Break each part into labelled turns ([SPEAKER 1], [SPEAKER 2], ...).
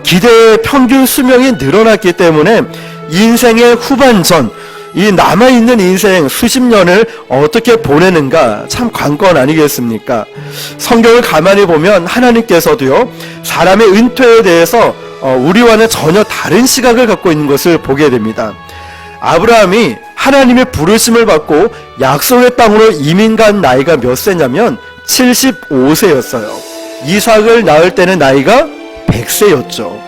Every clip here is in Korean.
[SPEAKER 1] 기대의 평균 수명이 늘어났기 때문에 인생의 후반전, 이 남아있는 인생 수십 년을 어떻게 보내는가 참 관건 아니겠습니까? 성경을 가만히 보면 하나님께서도요, 사람의 은퇴에 대해서 우리와는 전혀 다른 시각을 갖고 있는 것을 보게 됩니다. 아브라함이 하나님의 부르심을 받고 약속의 땅으로 이민 간 나이가 몇 세냐면 75세였어요. 이삭을 낳을 때는 나이가 100세였죠.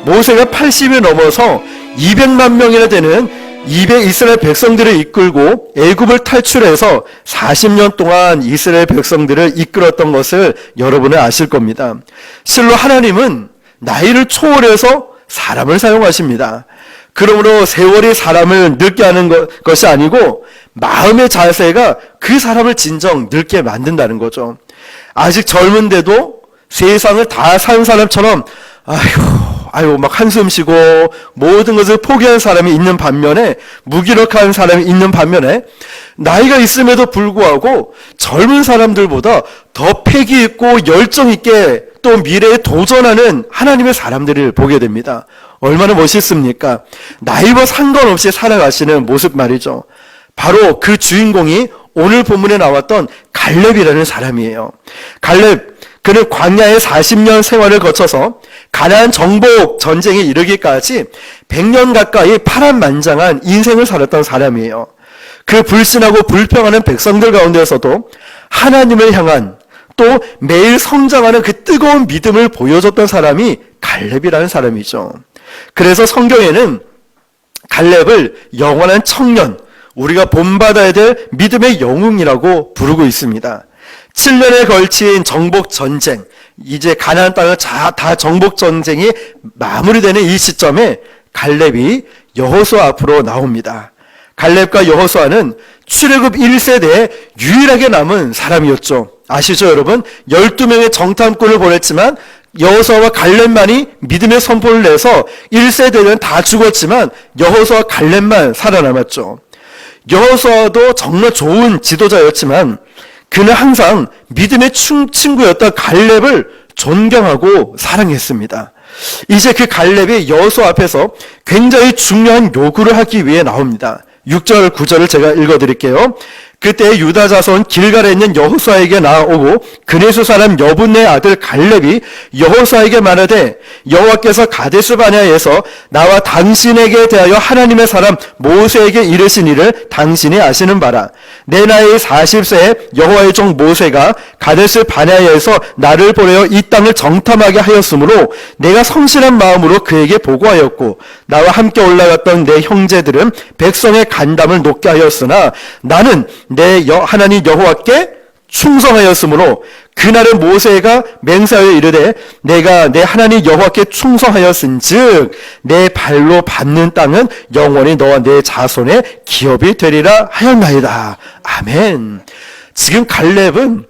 [SPEAKER 1] 모세가 80이 넘어서 200만 명이나 되는 이스라엘 백성들을 이끌고 애굽을 탈출해서 40년 동안 이스라엘 백성들을 이끌었던 것을 여러분은 아실 겁니다. 실로 하나님은 나이를 초월해서 사람을 사용하십니다. 그러므로 세월이 사람을 늙게 하는 것이 아니고 마음의 자세가 그 사람을 진정 늙게 만든다는 거죠. 아직 젊은데도 세상을 다 산 사람처럼 아유 막 한숨 쉬고 모든 것을 포기한 사람이 있는 반면에, 무기력한 사람이 있는 반면에, 나이가 있음에도 불구하고 젊은 사람들보다 더 패기 있고 열정 있게 또 미래에 도전하는 하나님의 사람들을 보게 됩니다. 얼마나 멋있습니까? 나이와 상관없이 살아가시는 모습 말이죠. 바로 그 주인공이 오늘 본문에 나왔던 갈렙이라는 사람이에요. 갈렙, 그는 광야의 40년 생활을 거쳐서 가나안 정복 전쟁에 이르기까지 100년 가까이 파란만장한 인생을 살았던 사람이에요. 그 불신하고 불평하는 백성들 가운데서도 하나님을 향한, 또 매일 성장하는 그 뜨거운 믿음을 보여줬던 사람이 갈렙이라는 사람이죠. 그래서 성경에는 갈렙을 영원한 청년, 우리가 본받아야 될 믿음의 영웅이라고 부르고 있습니다. 7년에 걸친 정복 전쟁, 이제 가나안 땅을 다 정복 전쟁이 마무리되는 이 시점에 갈렙이 여호수아 앞으로 나옵니다. 갈렙과 여호수아는 출애굽 1세대에 유일하게 남은 사람이었죠. 아시죠, 여러분? 12명의 정탐꾼을 보냈지만 여호수아와 갈렙만이 믿음의 선포를 내서 1세대는 다 죽었지만 여호수아와 갈렙만 살아남았죠. 여호수아도 정말 좋은 지도자였지만 그는 항상 믿음의 친구였던 갈렙을 존경하고 사랑했습니다. 이제 그 갈렙이 여호수아 앞에서 굉장히 중요한 요구를 하기 위해 나옵니다. 6절, 9절을 제가 읽어드릴게요. 그때 유다 자손 길갈에 있는 여호수아에게 나아오고 그네수 사람 여분네 아들 갈렙이 여호수아에게 말하되, 여호와께서 가데스 바네아에서 나와 당신에게 대하여 하나님의 사람 모세에게 이르신 일을 당신이 아시는 바라. 내 나이 40세에 여호와의 종 모세가 가데스 바네아에서 나를 보내어 이 땅을 정탐하게 하였으므로 내가 성실한 마음으로 그에게 보고하였고, 나와 함께 올라갔던 내 형제들은 백성의 간담을 높게 하였으나 나는 내 하나님 여호와께 충성하였으므로 그날은 모세가 맹세하여 이르되, 내가 내 하나님 여호와께 충성하였은즉 내 발로 밟는 땅은 영원히 너와 내 자손의 기업이 되리라 하였나이다. 아멘. 지금 갈렙은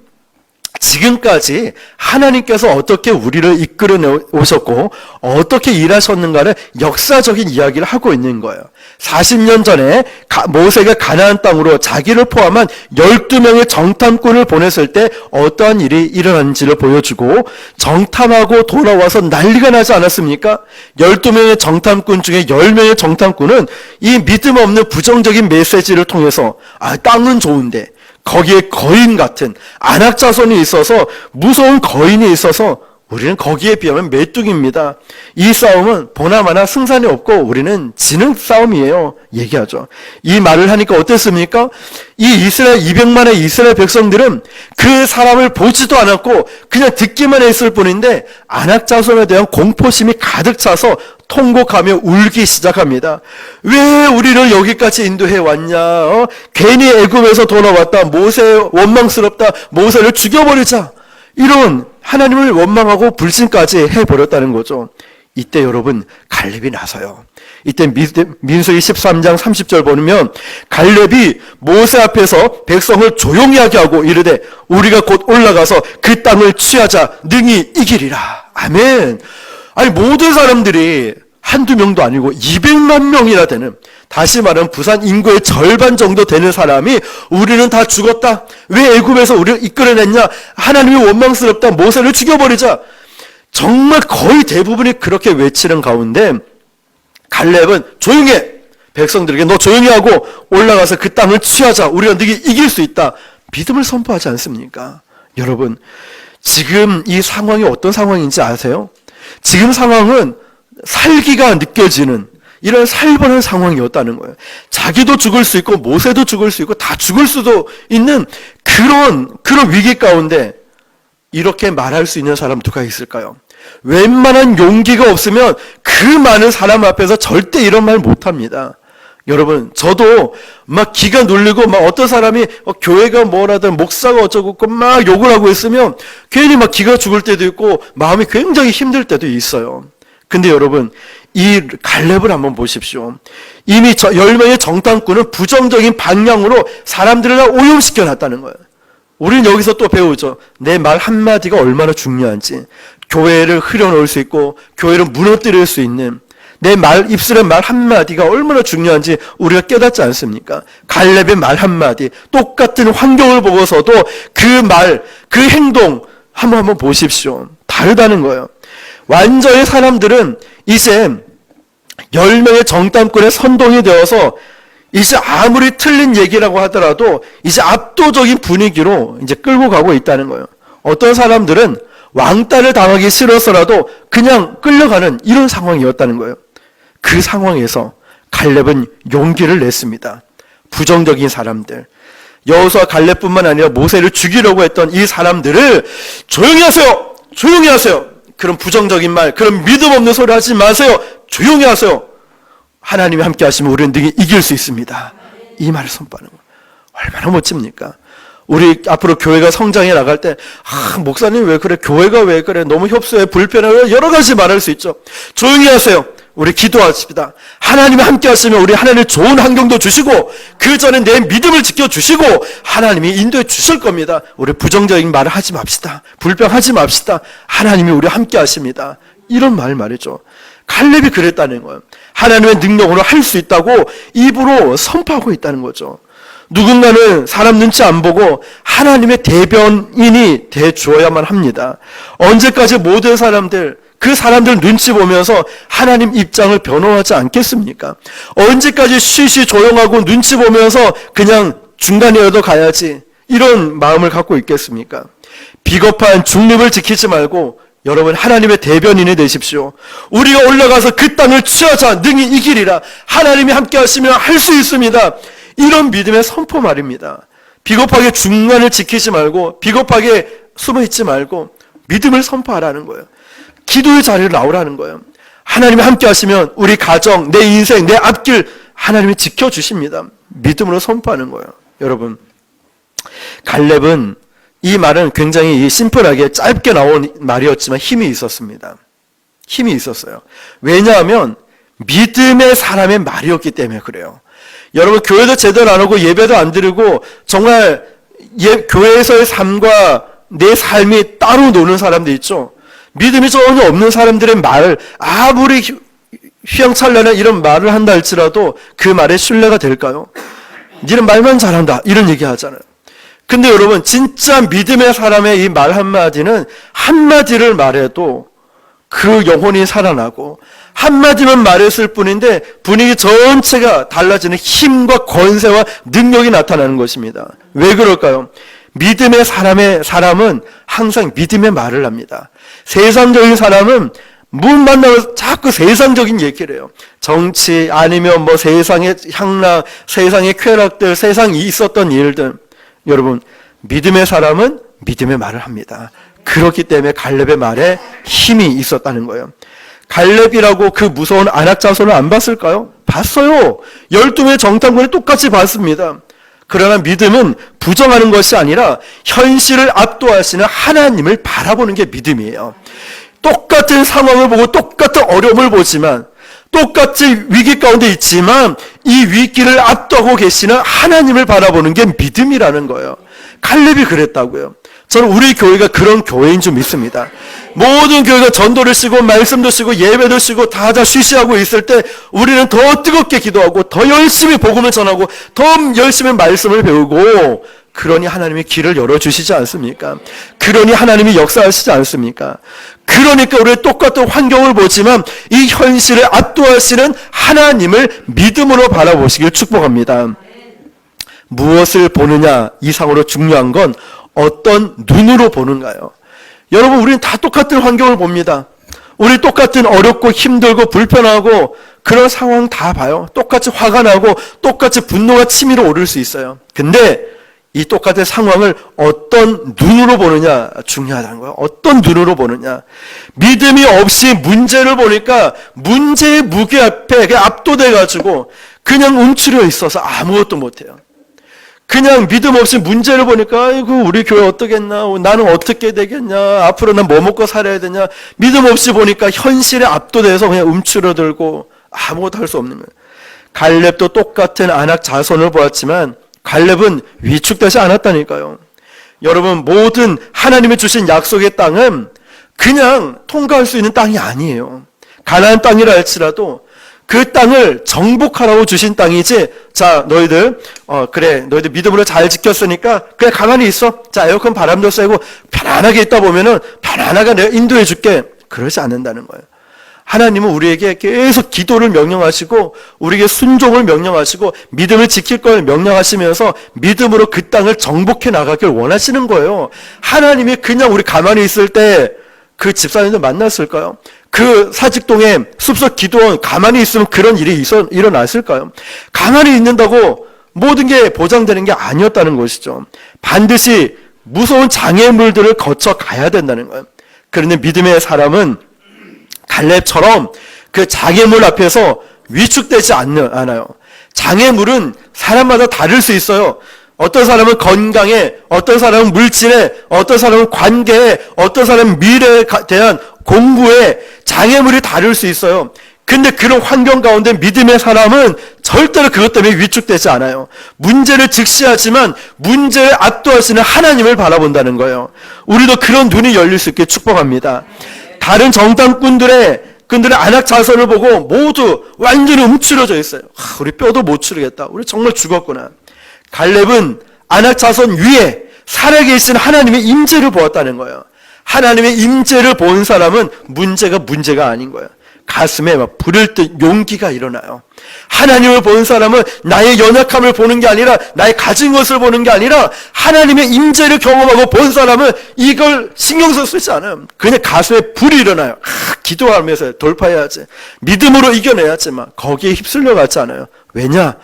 [SPEAKER 1] 지금까지 하나님께서 어떻게 우리를 이끌어 오셨고 어떻게 일하셨는가를 역사적인 이야기를 하고 있는 거예요. 40년 전에 모세가 가나안 땅으로 자기를 포함한 12명의 정탐꾼을 보냈을 때 어떠한 일이 일어났는지를 보여주고, 정탐하고 돌아와서 난리가 나지 않았습니까? 12명의 정탐꾼 중에 10명의 정탐꾼은 이 믿음 없는 부정적인 메시지를 통해서 땅은 좋은데 거기에 거인 같은 안악자손이 있어서, 무서운 거인이 있어서 우리는 거기에 비하면 메뚜기입니다. 이 싸움은 보나마나 승산이 없고 우리는 지는 싸움이에요. 얘기하죠. 이 말을 하니까 어땠습니까? 이 이스라엘 200만의 이스라엘 백성들은 그 사람을 보지도 않았고 그냥 듣기만 했을 뿐인데 안악자손에 대한 공포심이 가득 차서 통곡하며 울기 시작합니다. 왜 우리를 여기까지 인도해 왔냐? 괜히 애굽에서 돌아왔다. 모세 원망스럽다. 모세를 죽여버리자. 이런 하나님을 원망하고 불신까지 해버렸다는 거죠. 이때 여러분 갈렙이 나서요. 이때 민수기 13장 30절 보면 갈렙이 모세 앞에서 백성을 조용히 하게 하고 이르되, 우리가 곧 올라가서 그 땅을 취하자. 능히 이기리라. 아멘. 아니 모든 사람들이 한두 명도 아니고 200만 명이나 되는 다시 말하면 부산 인구의 절반 정도 되는 사람이 우리는 다 죽었다. 왜 애굽에서 우리를 이끌어냈냐? 하나님이 원망스럽다. 모세를 죽여버리자. 정말 거의 대부분이 그렇게 외치는 가운데 갈렙은 조용해. 백성들에게 너 조용히 하고 올라가서 그 땅을 취하자. 우리가 너희 이길 수 있다. 믿음을 선포하지 않습니까? 여러분, 지금 이 상황이 어떤 상황인지 아세요? 지금 상황은 살기가 느껴지는 이런 살벌한 상황이었다는 거예요. 자기도 죽을 수 있고 모세도 죽을 수 있고 다 죽을 수도 있는 그런 위기 가운데 이렇게 말할 수 있는 사람 누가 있을까요? 웬만한 용기가 없으면 그 많은 사람 앞에서 절대 이런 말 못합니다. 여러분, 저도 막 기가 눌리고 막 어떤 사람이 교회가 뭐라든 목사가 어쩌고 막 욕을 하고 있으면 괜히 막 기가 죽을 때도 있고 마음이 굉장히 힘들 때도 있어요. 근데 여러분, 이 갈렙을 한번 보십시오. 이미 10명의 정탐꾼은 부정적인 방향으로 사람들을 다 오염시켜 놨다는 거예요. 우리는 여기서 또 배우죠. 내 말 한마디가 얼마나 중요한지. 교회를 흐려놓을 수 있고 교회를 무너뜨릴 수 있는 내 말, 입술의 말 한마디가 얼마나 중요한지 우리가 깨닫지 않습니까? 갈렙의 말 한마디, 똑같은 환경을 보고서도 그 말, 그 행동 한번 보십시오. 다르다는 거예요. 완전히 사람들은 이제 10명의 정탐꾼의 선동이 되어서 이제 아무리 틀린 얘기라고 하더라도 이제 압도적인 분위기로 이제 끌고 가고 있다는 거예요. 어떤 사람들은 왕따를 당하기 싫어서라도 그냥 끌려가는 이런 상황이었다는 거예요. 그 상황에서 갈렙은 용기를 냈습니다. 부정적인 사람들, 여호수아 갈렙뿐만 아니라 모세를 죽이려고 했던 이 사람들을 조용히 하세요! 조용히 하세요! 그런 부정적인 말, 그런 믿음 없는 소리 하지 마세요! 조용히 하세요! 하나님이 함께 하시면 우리는 능히 이길 수 있습니다. 이 말을 선포하는 거예요. 얼마나 멋집니까? 우리 앞으로 교회가 성장해 나갈 때 목사님 왜 그래? 교회가 왜 그래? 너무 협소해, 불편해, 여러 가지 말할 수 있죠. 조용히 하세요. 우리 기도하십니다. 하나님이 함께 하시면 우리 하나님 좋은 환경도 주시고 그 전에 내 믿음을 지켜주시고 하나님이 인도해 주실 겁니다. 우리 부정적인 말을 하지 맙시다. 불평하지 맙시다. 하나님이 우리 함께 하십니다. 이런 말이죠. 갈렙이 그랬다는 거예요. 하나님의 능력으로 할 수 있다고 입으로 선포하고 있다는 거죠. 누군가는 사람 눈치 안 보고 하나님의 대변인이 돼 주어야만 합니다. 언제까지 모든 사람들, 그 사람들 눈치 보면서 하나님 입장을 변호하지 않겠습니까? 언제까지 쉬쉬 조용하고 눈치 보면서 그냥 중간이라도 가야지 이런 마음을 갖고 있겠습니까? 비겁한 중립을 지키지 말고 여러분 하나님의 대변인이 되십시오. 우리가 올라가서 그 땅을 취하자 능히 이기리라. 하나님이 함께 하시면 할 수 있습니다. 이런 믿음의 선포 말입니다. 비겁하게 중간을 지키지 말고 비겁하게 숨어있지 말고 믿음을 선포하라는 거예요. 기도의 자리를 나오라는 거예요. 하나님이 함께 하시면 우리 가정, 내 인생, 내 앞길 하나님이 지켜주십니다. 믿음으로 선포하는 거예요. 여러분, 갈렙은 이 말은 굉장히 심플하게 짧게 나온 말이었지만 힘이 있었습니다. 힘이 있었어요. 왜냐하면 믿음의 사람의 말이었기 때문에 그래요. 여러분, 교회도 제대로 안 오고 예배도 안 드리고 정말 교회에서의 삶과 내 삶이 따로 노는 사람들 있죠. 믿음이 전혀 없는 사람들의 말, 아무리 휘황찬란한 이런 말을 한다 할지라도 그 말에 신뢰가 될까요? 니는 말만 잘한다 이런 얘기 하잖아요. 근데 여러분, 진짜 믿음의 사람의 이 말 한마디는 한마디를 말해도 그 영혼이 살아나고 한마디만 말했을 뿐인데 분위기 전체가 달라지는 힘과 권세와 능력이 나타나는 것입니다. 왜 그럴까요? 믿음의 사람은 항상 믿음의 말을 합니다. 세상적인 사람은 문 만나면 자꾸 세상적인 얘기를 해요. 정치 아니면 뭐 세상의 향락, 세상의 쾌락들, 세상에 있었던 일들. 여러분, 믿음의 사람은 믿음의 말을 합니다. 그렇기 때문에 갈렙의 말에 힘이 있었다는 거예요. 갈렙이라고 그 무서운 안악자손을 안 봤을까요? 봤어요. 12명의 정탐꾼이 똑같이 봤습니다. 그러나 믿음은 부정하는 것이 아니라 현실을 압도하시는 하나님을 바라보는 게 믿음이에요. 똑같은 상황을 보고 똑같은 어려움을 보지만 똑같이 위기 가운데 있지만 이 위기를 압도하고 계시는 하나님을 바라보는 게 믿음이라는 거예요. 칼렙이 그랬다고요. 저는 우리 교회가 그런 교회인 줄 믿습니다. 모든 교회가 전도를 쉬고 말씀도 쉬고 예배도 쉬고 다 쉬쉬하고 있을 때 우리는 더 뜨겁게 기도하고 더 열심히 복음을 전하고 더 열심히 말씀을 배우고, 그러니 하나님이 길을 열어주시지 않습니까? 그러니 하나님이 역사하시지 않습니까? 그러니까 우리 똑같은 환경을 보지만 이 현실을 압도하시는 하나님을 믿음으로 바라보시길 축복합니다. 무엇을 보느냐 이상으로 중요한 건 어떤 눈으로 보는가요? 여러분, 우리는 다 똑같은 환경을 봅니다. 우리 똑같은 어렵고 힘들고 불편하고 그런 상황 다 봐요. 똑같이 화가 나고 똑같이 분노가 치밀어 오를 수 있어요. 근데 이 똑같은 상황을 어떤 눈으로 보느냐 중요하다는 거예요. 어떤 눈으로 보느냐. 믿음이 없이 문제를 보니까 문제의 무게 앞에 압도돼가지고 그냥 움츠려 있어서 아무것도 못해요. 그냥 믿음 없이 문제를 보니까 아이고 우리 교회 어떻겠나, 나는 어떻게 되겠냐, 앞으로 난 뭐 먹고 살아야 되냐. 믿음 없이 보니까 현실에 압도돼서 그냥 움츠러들고 아무것도 할 수 없는 거예요. 갈렙도 똑같은 아낙 자손을 보았지만 갈렙은 위축되지 않았다니까요. 여러분, 모든 하나님이 주신 약속의 땅은 그냥 통과할 수 있는 땅이 아니에요. 가나안 땅이라 할지라도 그 땅을 정복하라고 주신 땅이지, 자 너희들 그래 너희들 믿음으로 잘 지켰으니까 그래 가만히 있어, 자 에어컨 바람도 쐬고 편안하게 있다 보면은 편안하게 내가 인도해 줄게, 그러지 않는다는 거예요. 하나님은 우리에게 계속 기도를 명령하시고 우리에게 순종을 명령하시고 믿음을 지킬 걸 명령하시면서 믿음으로 그 땅을 정복해 나가길 원하시는 거예요. 하나님이 그냥 우리 가만히 있을 때 그 집사님들 만났을까요? 그 사직동에 숲속 기도원 가만히 있으면 그런 일이 일어났을까요? 가만히 있는다고 모든 게 보장되는 게 아니었다는 것이죠. 반드시 무서운 장애물들을 거쳐 가야 된다는 거예요. 그런데 믿음의 사람은 갈렙처럼 그 장애물 앞에서 위축되지 않아요. 장애물은 사람마다 다를 수 있어요. 어떤 사람은 건강에, 어떤 사람은 물질에, 어떤 사람은 관계에, 어떤 사람은 미래에 대한 공부에 장애물이 다를 수 있어요. 근데 그런 환경 가운데 믿음의 사람은 절대로 그것 때문에 위축되지 않아요. 문제를 직시하지만 문제를 압도하시는 하나님을 바라본다는 거예요. 우리도 그런 눈이 열릴 수 있게 축복합니다. 다른 정탐꾼들의 아낙 자손을 보고 모두 완전히 움츠러져 있어요. 우리 뼈도 못 추르겠다. 우리 정말 죽었구나. 갈렙은 아낙 자손 위에 살아계신 하나님의 임재를 보았다는 거예요. 하나님의 임재를 본 사람은 문제가 아닌 거예요. 가슴에 막 불을 듯 용기가 일어나요. 하나님을 본 사람은 나의 연약함을 보는 게 아니라 나의 가진 것을 보는 게 아니라 하나님의 임재를 경험하고 본 사람은 이걸 신경 쓰지 않아요. 그냥 가슴에 불이 일어나요. 기도하면서 돌파해야지, 믿음으로 이겨내야지, 막 거기에 휩쓸려 가지 않아요. 왜냐?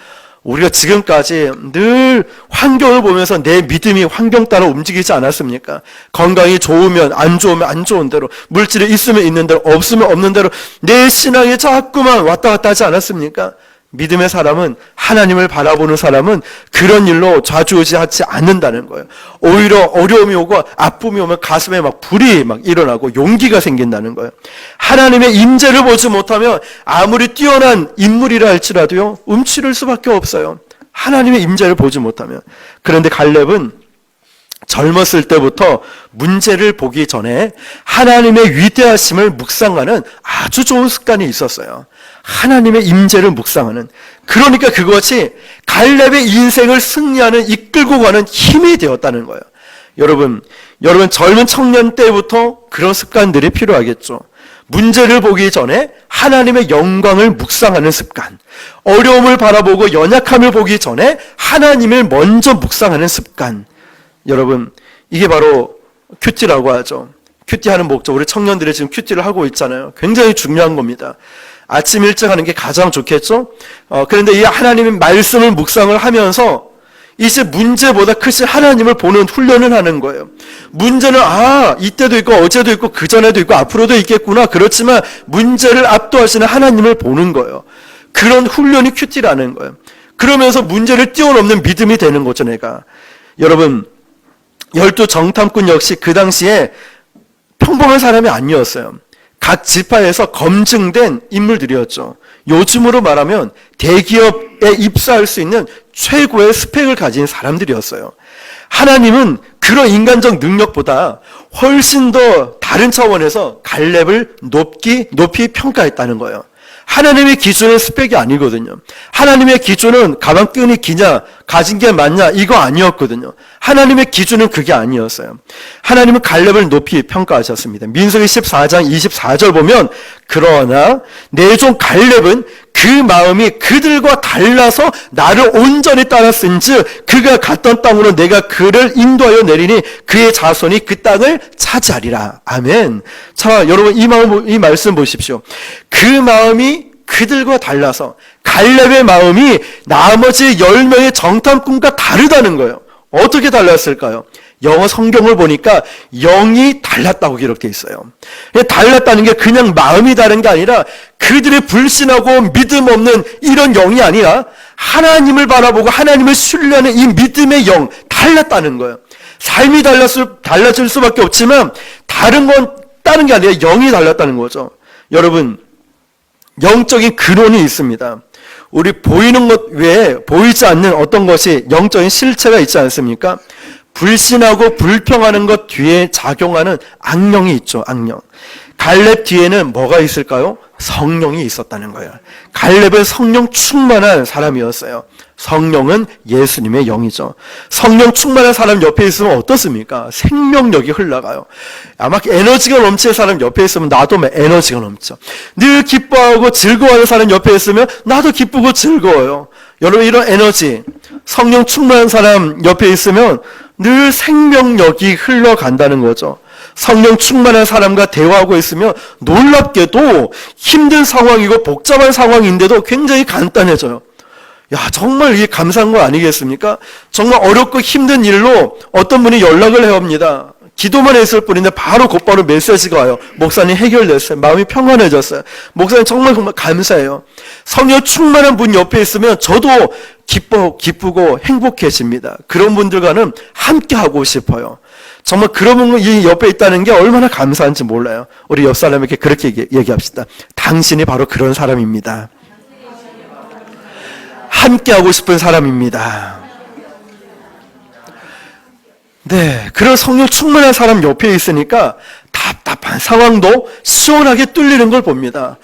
[SPEAKER 1] 우리가 지금까지 늘 환경을 보면서 내 믿음이 환경 따라 움직이지 않았습니까? 건강이 좋으면 안 좋으면 안 좋은 대로, 물질이 있으면 있는 대로, 없으면 없는 대로 내 신앙이 자꾸만 왔다 갔다 하지 않았습니까? 믿음의 사람은, 하나님을 바라보는 사람은 그런 일로 좌지우지하지 않는다는 거예요. 오히려 어려움이 오고 아픔이 오면 가슴에 막 불이 막 일어나고 용기가 생긴다는 거예요. 하나님의 임재를 보지 못하면 아무리 뛰어난 인물이라 할지라도요, 움츠릴 수밖에 없어요. 하나님의 임재를 보지 못하면. 그런데 갈렙은 젊었을 때부터 문제를 보기 전에 하나님의 위대하심을 묵상하는 아주 좋은 습관이 있었어요. 하나님의 임재를 묵상하는. 그러니까 그것이 갈렙의 인생을 승리하는, 이끌고 가는 힘이 되었다는 거예요. 여러분 젊은 청년 때부터 그런 습관들이 필요하겠죠. 문제를 보기 전에 하나님의 영광을 묵상하는 습관, 어려움을 바라보고 연약함을 보기 전에 하나님을 먼저 묵상하는 습관. 여러분, 이게 바로 큐티라고 하죠. 큐티하는 목적, 우리 청년들이 지금 큐티를 하고 있잖아요. 굉장히 중요한 겁니다. 아침 일찍 하는 게 가장 좋겠죠? 그런데 이 하나님의 말씀을 묵상을 하면서 이제 문제보다 크신 하나님을 보는 훈련을 하는 거예요. 문제는 이때도 있고 어제도 있고 그전에도 있고 앞으로도 있겠구나. 그렇지만 문제를 압도하시는 하나님을 보는 거예요. 그런 훈련이 큐티라는 거예요. 그러면서 문제를 뛰어넘는 믿음이 되는 거죠, 내가. 여러분, 12 정탐꾼 역시 그 당시에 평범한 사람이 아니었어요. 각 지파에서 검증된 인물들이었죠. 요즘으로 말하면 대기업에 입사할 수 있는 최고의 스펙을 가진 사람들이었어요. 하나님은 그런 인간적 능력보다 훨씬 더 다른 차원에서 갈렙을 높이 평가했다는 거예요. 하나님의 기준은 스펙이 아니거든요. 하나님의 기준은 가방끈이 기냐, 가진 게 많냐, 이거 아니었거든요. 하나님의 기준은 그게 아니었어요. 하나님은 갈렙을 높이 평가하셨습니다. 민수기 14장 24절 보면, 그러나 내 종 갈렙은 그 마음이 그들과 달라서 나를 온전히 따랐은즉 그가 갔던 땅으로 내가 그를 인도하여 내리니 그의 자손이 그 땅을 차지하리라. 아멘. 자, 여러분 이 말씀 보십시오. 그 마음이 그들과 달라서 갈렙의 마음이 나머지 10명의 정탐꾼과 다르다는 거예요. 어떻게 달랐을까요? 영어 성경을 보니까 영이 달랐다고 기록되어 있어요. 달랐다는 게 그냥 마음이 다른 게 아니라 그들의 불신하고 믿음 없는 이런 영이 아니라 하나님을 바라보고 하나님을 신뢰하는 이 믿음의 영, 달랐다는 거예요. 삶이 달라질 수밖에 없지만 다른 게 아니라 영이 달랐다는 거죠. 여러분, 영적인 근원이 있습니다. 우리 보이는 것 외에 보이지 않는 어떤 것이 영적인 실체가 있지 않습니까? 불신하고 불평하는 것 뒤에 작용하는 악령이 있죠. 악령. 갈렙 뒤에는 뭐가 있을까요? 성령이 있었다는 거예요. 갈렙은 성령 충만한 사람이었어요. 성령은 예수님의 영이죠. 성령 충만한 사람 옆에 있으면 어떻습니까? 생명력이 흘러가요. 아마 에너지가 넘치는 사람 옆에 있으면 나도 에너지가 넘쳐. 늘 기뻐하고 즐거워하는 사람 옆에 있으면 나도 기쁘고 즐거워요. 여러분, 이런 에너지, 성령 충만한 사람 옆에 있으면 늘 생명력이 흘러간다는 거죠. 성령 충만한 사람과 대화하고 있으면 놀랍게도 힘든 상황이고 복잡한 상황인데도 굉장히 간단해져요. 야, 정말 이게 감사한 거 아니겠습니까? 정말 어렵고 힘든 일로 어떤 분이 연락을 해옵니다. 기도만 했을 뿐인데 곧바로 메시지가 와요. 목사님 해결됐어요. 마음이 평안해졌어요. 목사님 정말 감사해요. 성령 충만한 분 옆에 있으면 저도 기쁘고 행복해집니다. 그런 분들과는 함께 하고 싶어요. 정말 그런 분이 옆에 있다는 게 얼마나 감사한지 몰라요. 우리 옆 사람에게 그렇게 얘기합시다. 당신이 바로 그런 사람입니다. 함께 하고 싶은 사람입니다. 네, 그런 성령 충만한 사람 옆에 있으니까 답답한 상황도 시원하게 뚫리는 걸 봅니다.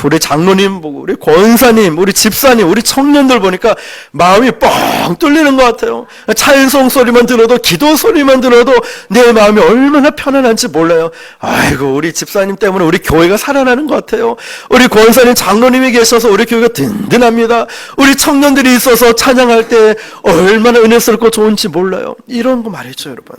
[SPEAKER 1] 우리 장로님 보고, 우리 권사님, 우리 집사님, 우리 청년들 보니까 마음이 뻥 뚫리는 것 같아요. 찬송 소리만 들어도, 기도 소리만 들어도 내 마음이 얼마나 편안한지 몰라요. 아이고, 우리 집사님 때문에 우리 교회가 살아나는 것 같아요. 우리 권사님, 장로님이 계셔서 우리 교회가 든든합니다. 우리 청년들이 있어서 찬양할 때 얼마나 은혜스럽고 좋은지 몰라요. 이런 거 말이죠, 여러분.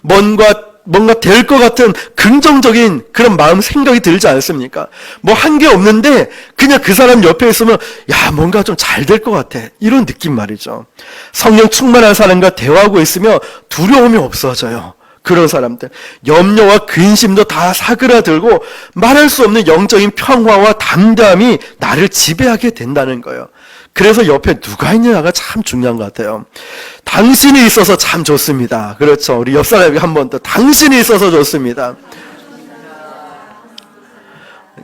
[SPEAKER 1] 뭔가 될 것 같은 긍정적인 그런 마음 생각이 들지 않습니까? 뭐 한 게 없는데 그냥 그 사람 옆에 있으면 야, 뭔가 좀 잘 될 것 같아. 이런 느낌 말이죠. 성령 충만한 사람과 대화하고 있으면 두려움이 없어져요. 그런 사람들. 염려와 근심도 다 사그라들고 말할 수 없는 영적인 평화와 담대함이 나를 지배하게 된다는 거예요. 그래서 옆에 누가 있느냐가 참 중요한 것 같아요. 당신이 있어서 참 좋습니다. 그렇죠. 우리 옆 사람에게 한 번 더 당신이 있어서 좋습니다.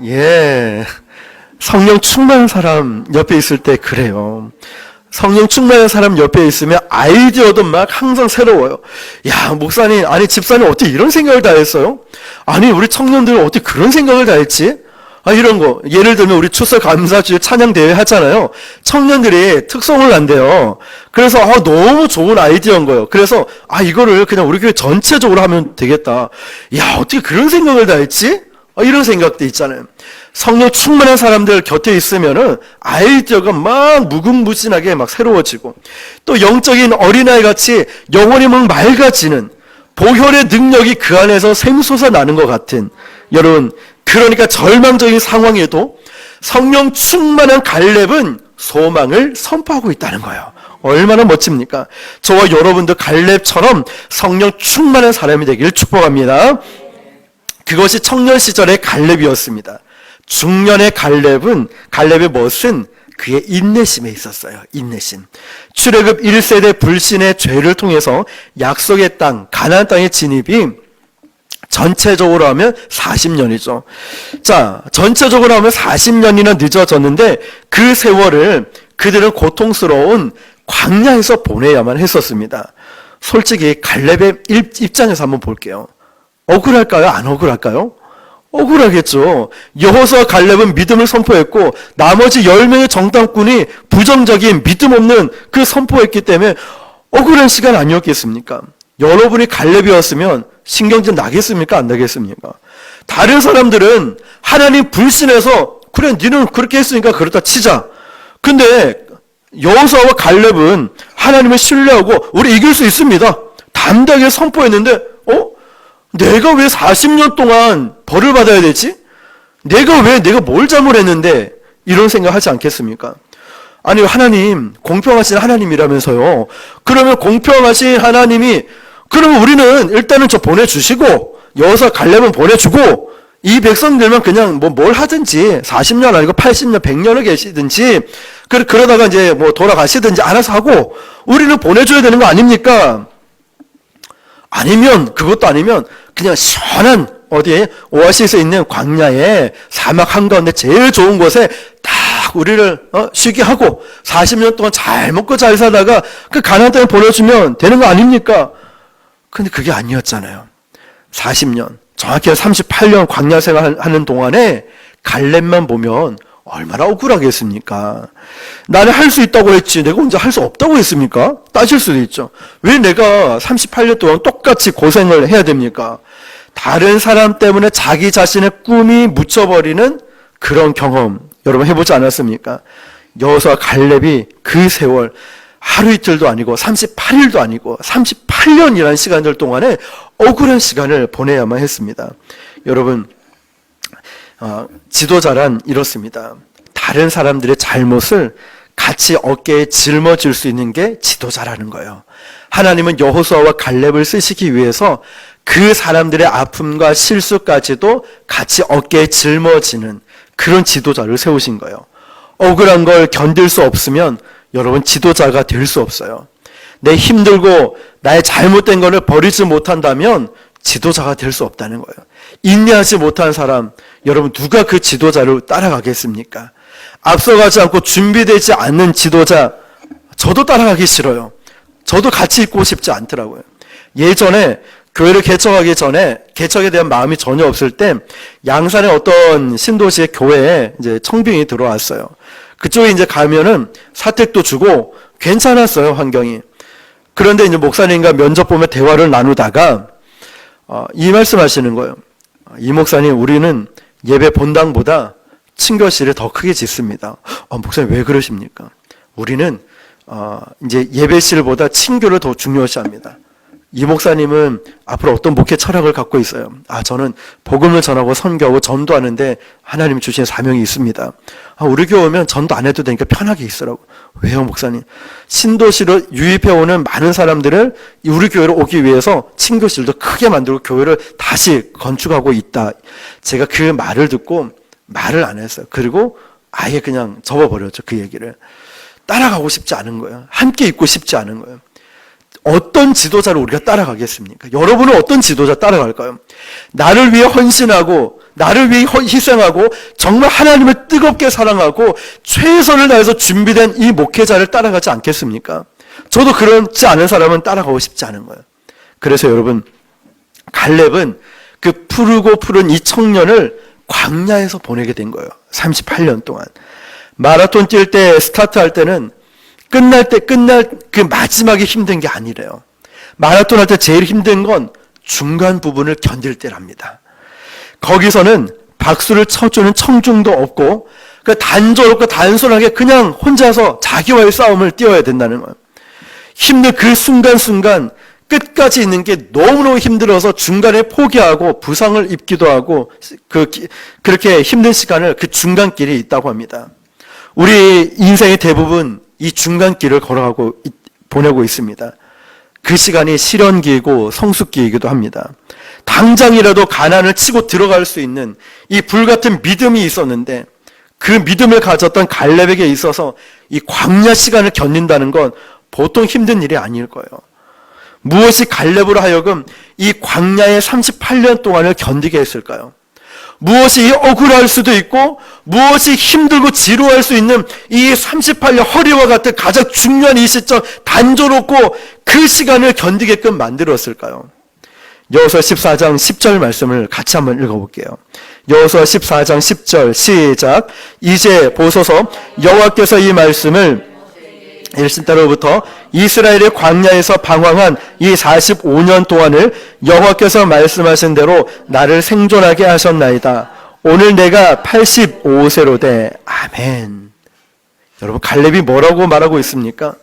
[SPEAKER 1] 예, 성령 충만한 사람 옆에 있을 때 그래요. 성령 충만한 사람 옆에 있으면 아이디어도 막 항상 새로워요. 야, 목사님, 아니 집사님 어떻게 이런 생각을 다 했어요? 아니 우리 청년들은 어떻게 그런 생각을 다 했지? 이런 거. 예를 들면 우리 추석 감사주일 찬양 대회 하잖아요. 청년들이 특송을 한대요. 그래서 너무 좋은 아이디어인 거예요. 그래서 이거를 그냥 우리 교회 전체적으로 하면 되겠다. 야, 어떻게 그런 생각을 다 했지? 이런 생각도 있잖아요. 성령 충만한 사람들 곁에 있으면은 아이디어가 막 무궁무진하게 막 새로워지고, 또 영적인 어린아이 같이 영혼이 막 맑아지는 보혈의 능력이 그 안에서 샘솟아 나는 것 같은, 여러분, 그러니까 절망적인 상황에도 성령 충만한 갈렙은 소망을 선포하고 있다는 거예요. 얼마나 멋집니까? 저와 여러분도 갈렙처럼 성령 충만한 사람이 되기를 축복합니다. 그것이 청년 시절의 갈렙이었습니다. 중년의 갈렙의 멋은 그의 인내심에 있었어요. 인내심. 출애굽 1세대 불신의 죄를 통해서 약속의 땅, 가나안 땅의 진입이 전체적으로 하면 40년이죠. 자, 전체적으로 하면 40년이나 늦어졌는데 그 세월을 그들은 고통스러운 광야에서 보내야만 했었습니다. 솔직히 갈렙의 입장에서 한번 볼게요. 억울할까요? 안 억울할까요? 억울하겠죠. 여호수아와 갈렙은 믿음을 선포했고 나머지 10명의 정탐꾼이 부정적인 믿음 없는 그 선포했기 때문에 억울한 시간 아니었겠습니까? 여러분이 갈렙이었으면 신경질 나겠습니까? 안 나겠습니까? 다른 사람들은 하나님 불신해서 그래 니는 그렇게 했으니까 그렇다 치자. 근데 여호수아와 갈렙은 하나님을 신뢰하고 우리 이길 수 있습니다. 담대하게 선포했는데 내가 왜 40년 동안 벌을 받아야 되지? 내가 뭘 잘못했는데 이런 생각하지 않겠습니까? 아니 하나님 공평하신 하나님이라면서요. 그러면 공평하신 하나님이 그러면 우리는 일단은 저 보내주시고 여호수아 갈렙은 보내주고 이 백성들만 그냥 뭘 하든지 40년 아니고 80년 100년을 계시든지 그러다가 이제 돌아가시든지 알아서 하고 우리는 보내줘야 되는 거 아닙니까? 아니면 그것도 아니면 그냥 시원한 어디에 오아시스에 있는 광야에 사막 한가운데 제일 좋은 곳에 딱 우리를 쉬게 하고 40년 동안 잘 먹고 잘 살다가 그 가나안 땅에 보내주면 되는 거 아닙니까? 근데 그게 아니었잖아요. 40년 정확히 38년 광야 생활하는 동안에 갈렙만 보면 얼마나 억울하겠습니까? 나는 할 수 있다고 했지 내가 혼자 할 수 없다고 했습니까? 따질 수도 있죠. 왜 내가 38년 동안 똑같이 고생을 해야 됩니까? 다른 사람 때문에 자기 자신의 꿈이 묻혀버리는 그런 경험 여러분 해보지 않았습니까? 여호수아 갈렙이 그 세월 하루 이틀도 아니고 38일도 아니고 38년이라는 시간들 동안에 억울한 시간을 보내야만 했습니다. 여러분 지도자란 이렇습니다. 다른 사람들의 잘못을 같이 어깨에 짊어질 수 있는 게 지도자라는 거예요. 하나님은 여호수아와 갈렙을 쓰시기 위해서 그 사람들의 아픔과 실수까지도 같이 어깨에 짊어지는 그런 지도자를 세우신 거예요. 억울한 걸 견딜 수 없으면 여러분 지도자가 될 수 없어요. 내 힘들고 나의 잘못된 것을 버리지 못한다면 지도자가 될 수 없다는 거예요. 인내하지 못한 사람, 여러분 누가 그 지도자를 따라가겠습니까? 앞서가지 않고 준비되지 않는 지도자, 저도 따라가기 싫어요. 저도 같이 있고 싶지 않더라고요. 예전에 교회를 개척하기 전에 개척에 대한 마음이 전혀 없을 때 양산의 어떤 신도시의 교회에 이제 청빙이 들어왔어요. 그쪽에 이제 가면은 사택도 주고 괜찮았어요, 환경이. 그런데 이제 목사님과 면접 보며 대화를 나누다가 이 말씀하시는 거예요. 이 목사님, 우리는 예배 본당보다 친교실을 더 크게 짓습니다. 목사님 왜 그러십니까? 우리는 이제 예배실보다 친교를 더 중요시합니다. 이 목사님은 앞으로 어떤 목회 철학을 갖고 있어요? 저는 복음을 전하고 선교하고 전도하는데 하나님이 주신 사명이 있습니다. 우리 교회 오면 전도 안 해도 되니까 편하게 있으라고. 왜요, 목사님? 신도시로 유입해오는 많은 사람들을 우리 교회로 오기 위해서 친교실도 크게 만들고 교회를 다시 건축하고 있다. 제가 그 말을 듣고 말을 안 했어요. 그리고 아예 그냥 접어버렸죠, 그 얘기를. 따라가고 싶지 않은 거예요. 함께 있고 싶지 않은 거예요. 어떤 지도자를 우리가 따라가겠습니까? 여러분은 어떤 지도자 따라갈까요? 나를 위해 헌신하고 나를 위해 희생하고 정말 하나님을 뜨겁게 사랑하고 최선을 다해서 준비된 이 목회자를 따라가지 않겠습니까? 저도 그렇지 않은 사람은 따라가고 싶지 않은 거예요. 그래서 여러분, 갈렙은 그 푸르고 푸른 이 청년을 광야에서 보내게 된 거예요. 38년 동안. 마라톤 뛸 때 스타트할 때는 끝날 그 마지막에 힘든 게 아니래요. 마라톤 할 때 제일 힘든 건 중간 부분을 견딜 때랍니다. 거기서는 박수를 쳐주는 청중도 없고 단조롭고 단순하게 그냥 혼자서 자기와의 싸움을 뛰어야 된다는 거예요. 힘든 그 순간순간 끝까지 있는 게 너무너무 힘들어서 중간에 포기하고 부상을 입기도 하고 그렇게 힘든 시간을 그 중간길에 있다고 합니다. 우리 인생의 대부분 이 중간길을 걸어가고 보내고 있습니다. 그 시간이 시련기이고 성숙기이기도 합니다. 당장이라도 가난을 치고 들어갈 수 있는 이 불같은 믿음이 있었는데 그 믿음을 가졌던 갈렙에게 있어서 이 광야 시간을 견딘다는 건 보통 힘든 일이 아닐 거예요. 무엇이 갈렙으로 하여금 이 광야의 38년 동안을 견디게 했을까요? 무엇이 억울할 수도 있고 무엇이 힘들고 지루할 수 있는 이 38년 허리와 같은 가장 중요한 이 시점 단조롭고 그 시간을 견디게끔 만들었을까요? 여호수아 14장 10절 말씀을 같이 한번 읽어볼게요. 여호수아 14장 10절 시작. 이제 보소서 여호와께서 이 말씀을 일신 때로부터 이스라엘의 광야에서 방황한 이 45년 동안을 여호와께서 말씀하신 대로 나를 생존하게 하셨나이다. 오늘 내가 85세로 돼. 아멘. 여러분 갈렙이 뭐라고 말하고 있습니까?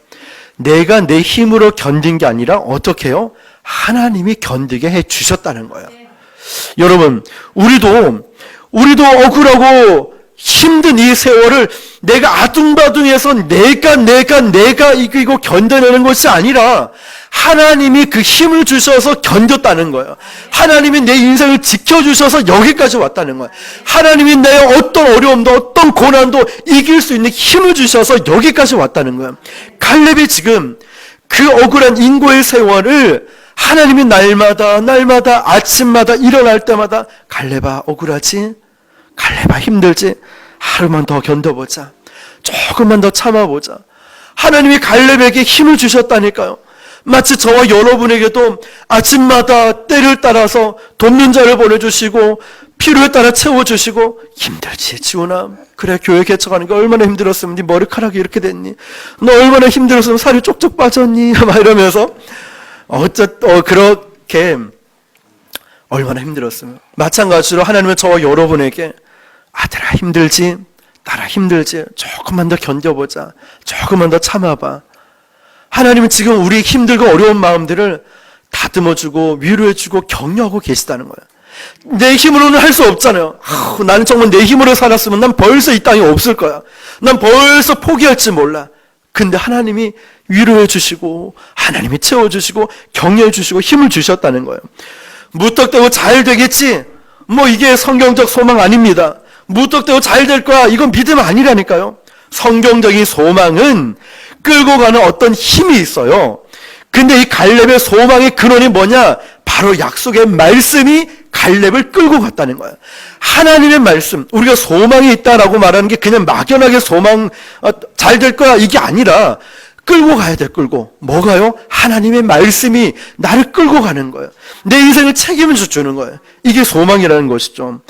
[SPEAKER 1] 내가 내 힘으로 견딘 게 아니라 어떻게 해요? 하나님이 견디게 해 주셨다는 거예요. 여러분 우리도 억울하고 힘든 이 세월을 내가 아둥바둥해서 내가 이기고 견뎌내는 것이 아니라 하나님이 그 힘을 주셔서 견뎠다는 거예요. 하나님이 내 인생을 지켜주셔서 여기까지 왔다는 거예요. 하나님이 내 어떤 어려움도 어떤 고난도 이길 수 있는 힘을 주셔서 여기까지 왔다는 거예요. 갈렙이 지금 그 억울한 인고의 세월을 하나님이 날마다 아침마다 일어날 때마다 갈렙아 억울하지? 갈렙아 힘들지? 하루만 더 견뎌보자. 조금만 더 참아보자. 하나님이 갈렙에게 힘을 주셨다니까요. 마치 저와 여러분에게도 아침마다 때를 따라서 돕는 자를 보내주시고 필요에 따라 채워주시고 힘들지 지훈아? 그래 교회 개척하는 게 얼마나 힘들었으면 네 머리카락이 이렇게 됐니? 너 얼마나 힘들었으면 살이 쪽쪽 빠졌니? 막 이러면서 그렇게 얼마나 힘들었으면 마찬가지로 하나님은 저와 여러분에게 아들아 힘들지? 딸아 힘들지? 조금만 더 견뎌보자. 조금만 더 참아봐. 하나님은 지금 우리 힘들고 어려운 마음들을 다듬어주고 위로해주고 격려하고 계시다는 거예요. 내 힘으로는 할 수 없잖아요. 나는 정말 내 힘으로 살았으면 난 벌써 이 땅에 없을 거야. 난 벌써 포기할지 몰라. 근데 하나님이 위로해 주시고 하나님이 채워주시고 격려해 주시고 힘을 주셨다는 거예요. 무턱대고 잘 되겠지? 이게 성경적 소망 아닙니다. 무턱대고 잘 될 거야. 이건 믿음 아니라니까요. 성경적인 소망은 끌고 가는 어떤 힘이 있어요. 근데 이 갈렙의 소망의 근원이 뭐냐? 바로 약속의 말씀이 갈렙을 끌고 갔다는 거예요. 하나님의 말씀, 우리가 소망이 있다라고 말하는 게 그냥 막연하게 소망, 잘 될 거야 이게 아니라 끌고 가야 돼. 끌고. 뭐가요? 하나님의 말씀이 나를 끌고 가는 거예요. 내 인생을 책임져 주는 거예요. 이게 소망이라는 것이죠.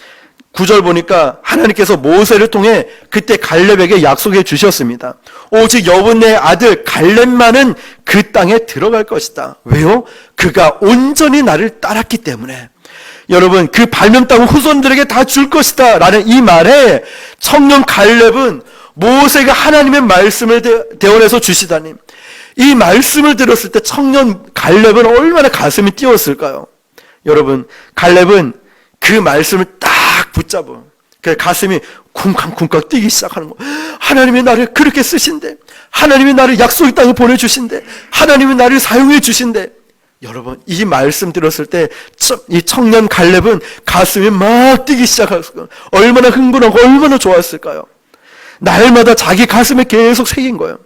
[SPEAKER 1] 9절 보니까 하나님께서 모세를 통해 그때 갈렙에게 약속해 주셨습니다. 오직 여분의 아들 갈렙만은 그 땅에 들어갈 것이다. 왜요? 그가 온전히 나를 따랐기 때문에. 여러분 그 발명 땅을 후손들에게 다 줄 것이다 라는 이 말에 청년 갈렙은 모세가 하나님의 말씀을 대원해서 주시다니 이 말씀을 들었을 때 청년 갈렙은 얼마나 가슴이 뛰었을까요? 여러분 갈렙은 그 말씀을 딱 붙잡아 그 가슴이 쿵쾅쿵쾅 뛰기 시작하는 거예요. 하나님이 나를 그렇게 쓰신대. 하나님이 나를 약속의 땅에 보내주신대. 하나님이 나를 사용해 주신대. 여러분 이 말씀 들었을 때 이 청년 갈렙은 가슴이 막 뛰기 시작했을까요? 얼마나 흥분하고 얼마나 좋았을까요? 날마다 자기 가슴에 계속 새긴 거예요.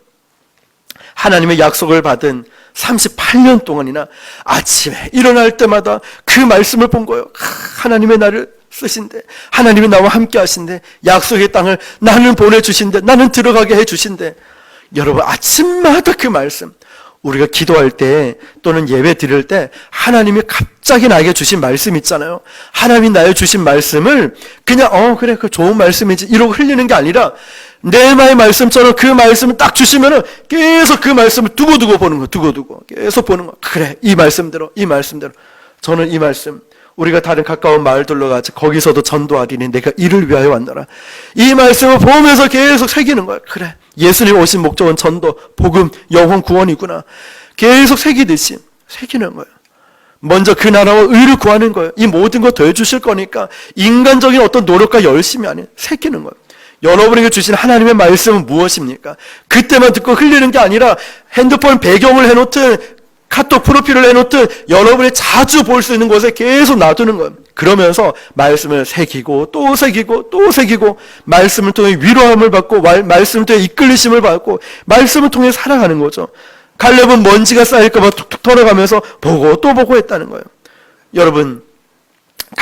[SPEAKER 1] 하나님의 약속을 받은 38년 동안이나 아침에 일어날 때마다 그 말씀을 본 거예요. 하나님의 나를 쓰신대. 하나님이 나와 함께 하신대. 약속의 땅을 나는 보내주신대. 나는 들어가게 해주신대. 여러분 아침마다 그 말씀, 우리가 기도할 때 또는 예배 드릴 때 하나님이 갑자기 나에게 주신 말씀 있잖아요. 하나님이 나에게 주신 말씀을 그냥 그래 그 좋은 말씀이지 이러고 흘리는 게 아니라 내 마의 말씀처럼 그 말씀을 딱 주시면은 계속 그 말씀을 두고두고 보는 거, 두고두고 계속 보는 거. 그래 이 말씀대로 이 말씀대로 저는 이 말씀 우리가 다른 가까운 마을들로 가지 거기서도 전도하리니 내가 이를 위하여 왔노라. 이 말씀을 보면서 계속 새기는 거야. 그래 예수님 오신 목적은 전도, 복음, 영혼 구원이구나. 계속 새기듯이 새기는 거예요. 먼저 그 나라와 의를 구하는 거예요. 이 모든 거 더해주실 거니까 인간적인 어떤 노력과 열심이 아닌 새기는 거예요. 여러분에게 주신 하나님의 말씀은 무엇입니까? 그때만 듣고 흘리는 게 아니라 핸드폰 배경을 해놓든 카톡 프로필을 해놓든 여러분이 자주 볼 수 있는 곳에 계속 놔두는 거예요. 그러면서 말씀을 새기고 또 새기고 또 새기고 말씀을 통해 위로함을 받고 말씀을 통해 이끌리심을 받고 말씀을 통해 살아가는 거죠. 갈렙은 먼지가 쌓일까 봐 툭툭 털어가면서 보고 또 보고 했다는 거예요. 여러분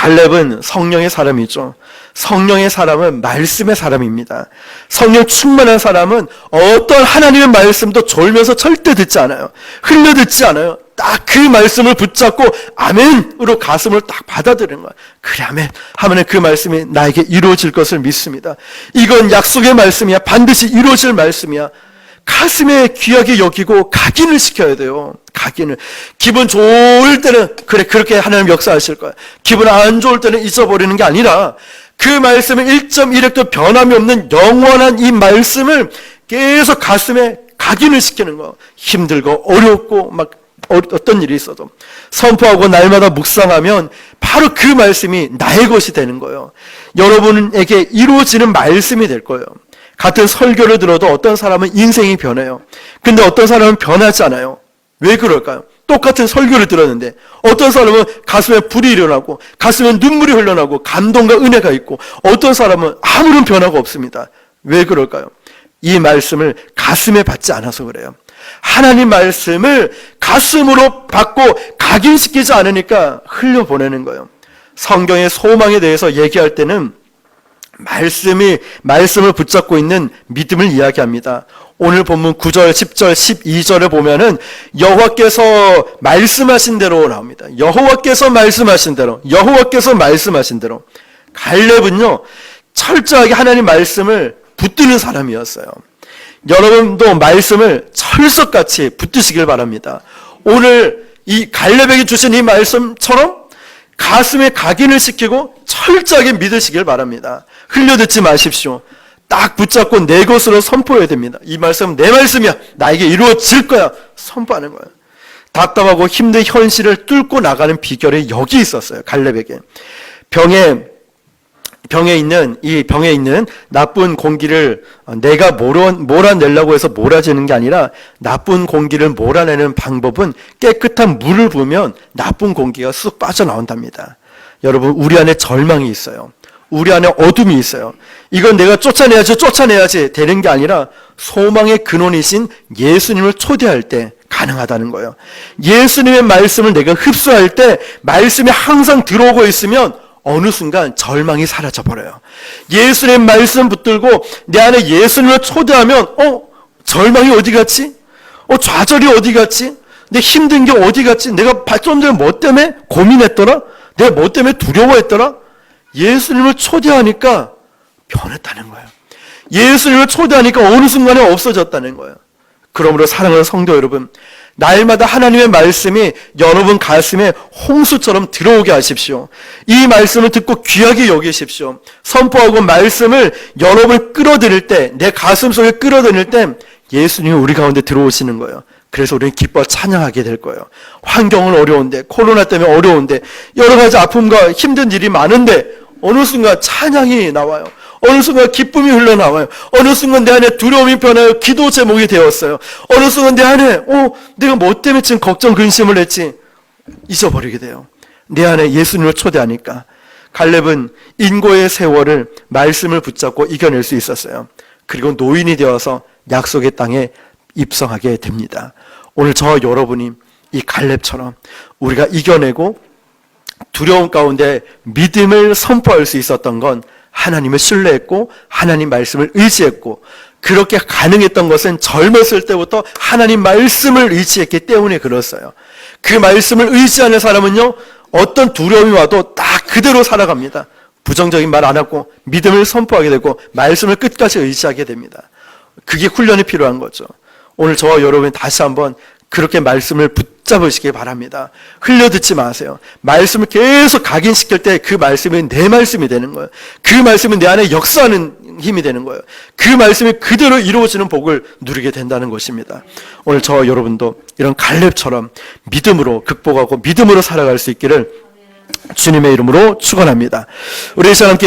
[SPEAKER 1] 갈렙은 성령의 사람이죠. 성령의 사람은 말씀의 사람입니다. 성령 충만한 사람은 어떤 하나님의 말씀도 졸면서 절대 듣지 않아요. 흘려 듣지 않아요. 딱 그 말씀을 붙잡고 아멘으로 가슴을 딱 받아들이는 거예요. 그래 아멘 하면 그 말씀이 나에게 이루어질 것을 믿습니다. 이건 약속의 말씀이야. 반드시 이루어질 말씀이야. 가슴에 귀하게 여기고 각인을 시켜야 돼요. 각인을. 기분 좋을 때는 그래 그렇게 하나님 역사하실 거야. 기분 안 좋을 때는 잊어버리는 게 아니라 그 말씀을 1.1획도 변함이 없는 영원한 이 말씀을 계속 가슴에 각인을 시키는 거. 힘들고 어렵고 막 어떤 일이 있어도 선포하고 날마다 묵상하면 바로 그 말씀이 나의 것이 되는 거예요. 여러분에게 이루어지는 말씀이 될 거예요. 같은 설교를 들어도 어떤 사람은 인생이 변해요. 근데 어떤 사람은 변하지 않아요. 왜 그럴까요? 똑같은 설교를 들었는데 어떤 사람은 가슴에 불이 일어나고 가슴에 눈물이 흘러나고 감동과 은혜가 있고 어떤 사람은 아무런 변화가 없습니다. 왜 그럴까요? 이 말씀을 가슴에 받지 않아서 그래요. 하나님 말씀을 가슴으로 받고 각인시키지 않으니까 흘려보내는 거예요. 성경의 소망에 대해서 얘기할 때는 말씀을 붙잡고 있는 믿음을 이야기합니다. 오늘 본문 9절, 10절, 12절에 보면은 여호와께서 말씀하신 대로 나옵니다. 여호와께서 말씀하신 대로, 여호와께서 말씀하신 대로. 갈렙은요, 철저하게 하나님 말씀을 붙드는 사람이었어요. 여러분도 말씀을 철석같이 붙드시길 바랍니다. 오늘 이 갈렙에게 주신 이 말씀처럼 가슴에 각인을 시키고 철저하게 믿으시길 바랍니다. 흘려듣지 마십시오. 딱 붙잡고 내 것으로 선포해야 됩니다. 이 말씀은 내 말씀이야. 나에게 이루어질 거야. 선포하는 거예요. 답답하고 힘든 현실을 뚫고 나가는 비결이 여기 있었어요. 갈렙에게. 병에 있는 나쁜 공기를 내가 몰아내려고 해서 몰아지는 게 아니라 나쁜 공기를 몰아내는 방법은 깨끗한 물을 부으면 나쁜 공기가 쑥 빠져나온답니다. 여러분, 우리 안에 절망이 있어요. 우리 안에 어둠이 있어요. 이건 내가 쫓아내야지 되는 게 아니라 소망의 근원이신 예수님을 초대할 때 가능하다는 거예요. 예수님의 말씀을 내가 흡수할 때 말씀이 항상 들어오고 있으면 어느 순간 절망이 사라져버려요. 예수님의 말씀 붙들고 내 안에 예수님을 초대하면 절망이 어디 갔지? 좌절이 어디 갔지? 내 힘든 게 어디 갔지? 내가 좀 전에 뭐 때문에 고민했더라? 내가 뭐 때문에 두려워했더라? 예수님을 초대하니까 변했다는 거예요. 예수님을 초대하니까 어느 순간에 없어졌다는 거예요. 그러므로 사랑하는 성도 여러분, 날마다 하나님의 말씀이 여러분 가슴에 홍수처럼 들어오게 하십시오. 이 말씀을 듣고 귀하게 여기십시오. 선포하고 말씀을 여러분을 끌어들일 때, 내 가슴 속에 끌어들일 때 예수님이 우리 가운데 들어오시는 거예요. 그래서 우리는 기뻐 찬양하게 될 거예요. 환경은 어려운데, 코로나 때문에 어려운데, 여러 가지 아픔과 힘든 일이 많은데 어느 순간 찬양이 나와요. 어느 순간 기쁨이 흘러나와요. 어느 순간 내 안에 두려움이 변하여 기도 제목이 되었어요. 어느 순간 내 안에 내가 뭐 때문에 지금 걱정 근심을 했지? 잊어버리게 돼요. 내 안에 예수님을 초대하니까. 갈렙은 인고의 세월을 말씀을 붙잡고 이겨낼 수 있었어요. 그리고 노인이 되어서 약속의 땅에 입성하게 됩니다. 오늘 저와 여러분이 이 갈렙처럼 우리가 이겨내고 두려움 가운데 믿음을 선포할 수 있었던 건 하나님을 신뢰했고 하나님 말씀을 의지했고, 그렇게 가능했던 것은 젊었을 때부터 하나님 말씀을 의지했기 때문에 그렇어요. 그 말씀을 의지하는 사람은요, 어떤 두려움이 와도 딱 그대로 살아갑니다. 부정적인 말 안 하고 믿음을 선포하게 되고 말씀을 끝까지 의지하게 됩니다. 그게 훈련이 필요한 거죠. 오늘 저와 여러분이 다시 한번 그렇게 말씀을 붙잡으시기 바랍니다. 흘려듣지 마세요. 말씀을 계속 각인시킬 때 그 말씀이 내 말씀이 되는 거예요. 그 말씀이 내 안에 역사하는 힘이 되는 거예요. 그 말씀이 그대로 이루어지는 복을 누리게 된다는 것입니다. 오늘 저와 여러분도 이런 갈렙처럼 믿음으로 극복하고 믿음으로 살아갈 수 있기를 주님의 이름으로 축원합니다. 우리 이 시간 함께